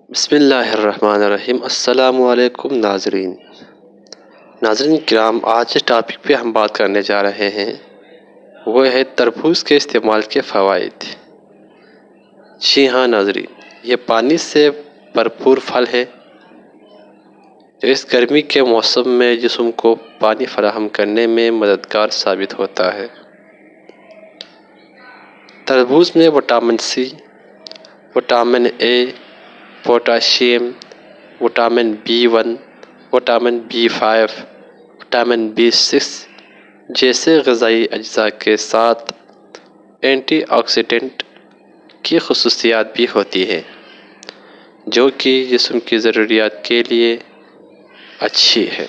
بسم اللہ الرحمن الرحیم۔ السلام علیکم ناظرین کرام، آج جس ٹاپک پہ ہم بات کرنے جا رہے ہیں وہ ہے تربوز کے استعمال کے فوائد۔ جی ہاں ناظرین، یہ پانی سے بھرپور پھل ہے جو اس گرمی کے موسم میں جسم کو پانی فراہم کرنے میں مددگار ثابت ہوتا ہے۔ تربوز میں vitamin C, vitamin A, potassium, vitamin B1، vitamin B5، vitamin B6 جیسے غذائی اجزاء کے ساتھ اینٹی آکسیڈنٹ کی خصوصیات بھی ہوتی ہیں جو کہ جسم کی ضروریات کے لیے اچھی ہے۔